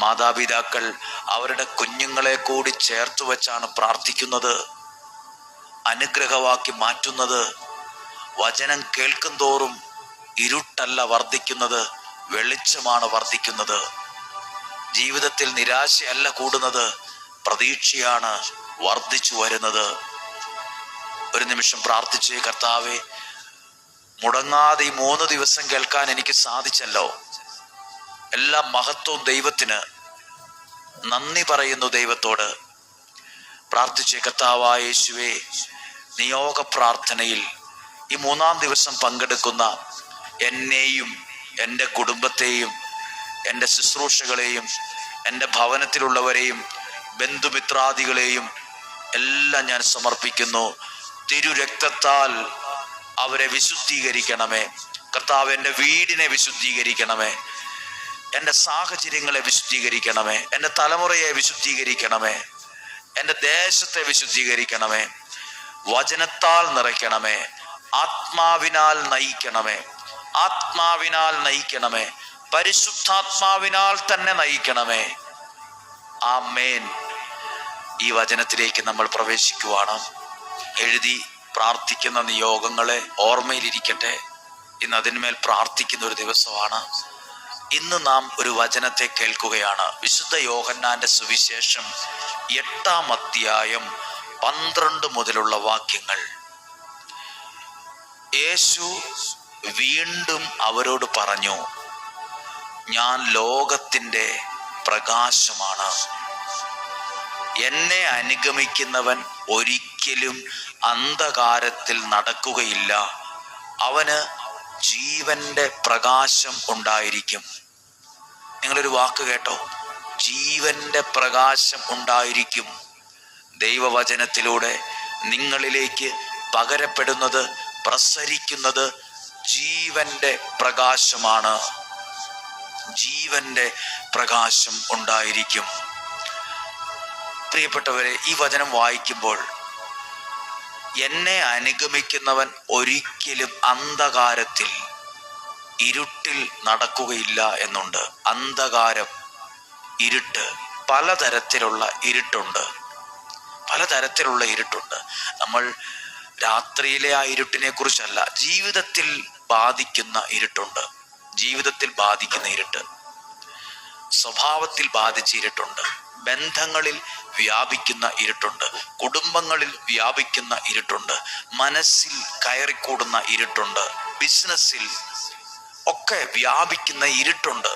മാതാപിതാക്കൾ അവരുടെ കുഞ്ഞുങ്ങളെ കൂടി ചേർത്ത് വെച്ചാണ് പ്രാർത്ഥിക്കുന്നത്, അനുഗ്രഹമാക്കി മാറ്റുന്നത്. വചനം കേൾക്കും തോറും ഇരുട്ടല്ല വർദ്ധിക്കുന്നത്, വെളിച്ചമാണ് വർദ്ധിക്കുന്നത്. ജീവിതത്തിൽ നിരാശയല്ല കൂടുന്നത്, പ്രതീക്ഷയാണ് വർദ്ധിച്ചു വരുന്നത്. ഒരു നിമിഷം പ്രാർത്ഥിച്ചേ, കർത്താവേ, മുടങ്ങാതെ ഈ 3 ദിവസം കേൾക്കാൻ എനിക്ക് സാധിച്ചല്ലോ. എല്ലാ മഹത്വവും ദൈവത്തിന്. നന്ദി പറയുന്നു ദൈവത്തോട്. പ്രാർത്ഥിച്ചേ, കർത്താവായ യേശുവേ, നിയോഗ പ്രാർത്ഥനയിൽ ഈ 3-ാം ദിവസം പങ്കെടുക്കുന്ന എന്നെയും എൻ്റെ കുടുംബത്തെയും എൻ്റെ ശുശ്രൂഷകളെയും എൻ്റെ ഭവനത്തിലുള്ളവരെയും ബന്ധുമിത്രാദികളെയും എല്ലാം ഞാൻ സമർപ്പിക്കുന്നു. തിരുരക്തത്താൽ അവരെ വിശുദ്ധീകരിക്കണമേ കർത്താവ്. എൻ്റെ വീടിനെ വിശുദ്ധീകരിക്കണമേ, എൻ്റെ സാഹചര്യങ്ങളെ വിശുദ്ധീകരിക്കണമേ, എൻ്റെ തലമുറയെ വിശുദ്ധീകരിക്കണമേ, എൻ്റെ ദേശത്തെ വിശുദ്ധീകരിക്കണമേ. വചനത്താൽ നിറയ്ക്കണമേ, ആത്മാവിനാൽ നയിക്കണമേ, ആത്മാവിനാൽ നയിക്കണമേ, പരിശുദ്ധാത്മാവിനാൽ തന്നെ നയിക്കണമേ. ആമേൻ. ഈ വചനത്തിലേക്ക് നമ്മൾ പ്രവേശിക്കുവാണ്. എഴുതി പ്രാർത്ഥിക്കുന്ന നിയോഗങ്ങളെ ഓർമ്മയിലിരിക്കട്ടെ. ഇന്ന് അതിന്മേൽ പ്രാർത്ഥിക്കുന്ന ഒരു ദിവസമാണ്. ഇന്ന് നാം ഒരു വചനത്തെ കേൾക്കുകയാണ്. വിശുദ്ധ യോഹന്നാന്റെ സുവിശേഷം 8-ാം അധ്യായം 12 മുതലുള്ള വാക്യങ്ങൾ. യേശു വീണ്ടും അവരോട് പറഞ്ഞു, ഞാൻ ലോകത്തിൻ്റെ പ്രകാശമാണ്. എന്നെ അനുഗമിക്കുന്നവൻ ഒരിക്കലും അന്ധകാരത്തിൽ നടക്കുകയില്ല, അവന് ജീവന്റെ പ്രകാശം ഉണ്ടായിരിക്കും. നിങ്ങളൊരു വാക്ക് കേട്ടോ, ജീവന്റെ പ്രകാശം ഉണ്ടായിരിക്കും. ദൈവവചനത്തിലൂടെ നിങ്ങളിലേക്ക് പകരപ്പെടുന്നത്, പ്രസരിക്കുന്നത് ജീവന്റെ പ്രകാശമാണ്. ജീവന്റെ പ്രകാശം ഉണ്ടായിരിക്കും. പ്രിയപ്പെട്ടവരെ, ഈ വചനം വായിക്കുമ്പോൾ എന്നെ അനുഗമിക്കുന്നവൻ ഒരിക്കലും അന്ധകാരത്തിൽ, ഇരുട്ടിൽ നടക്കുകയില്ല എന്നുണ്ട്. അന്ധകാരം, ഇരുട്ട്, പലതരത്തിലുള്ള ഇരുട്ടുണ്ട്. പലതരത്തിലുള്ള ഇരുട്ടുണ്ട്. നമ്മൾ രാത്രിയിലെ ആ ഇരുട്ടിനെ കുറിച്ചല്ല, ജീവിതത്തിൽ ബാധിക്കുന്ന ഇരുട്ടുണ്ട്. ജീവിതത്തിൽ ബാധിക്കുന്ന ഇരുട്ട്, സ്വഭാവത്തിൽ ബാധിച്ച ഇരുട്ടുണ്ട്, ബന്ധങ്ങളിൽ വ്യാപിക്കുന്ന ഇരുട്ടുണ്ട്, കുടുംബങ്ങളിൽ വ്യാപിക്കുന്ന ഇരുട്ടുണ്ട്, മനസ്സിൽ കയറിക്കൂടുന്ന ഇരുട്ടുണ്ട്, ബിസിനസ്സിൽ ഒക്കെ വ്യാപിക്കുന്ന ഇരുട്ടുണ്ട്.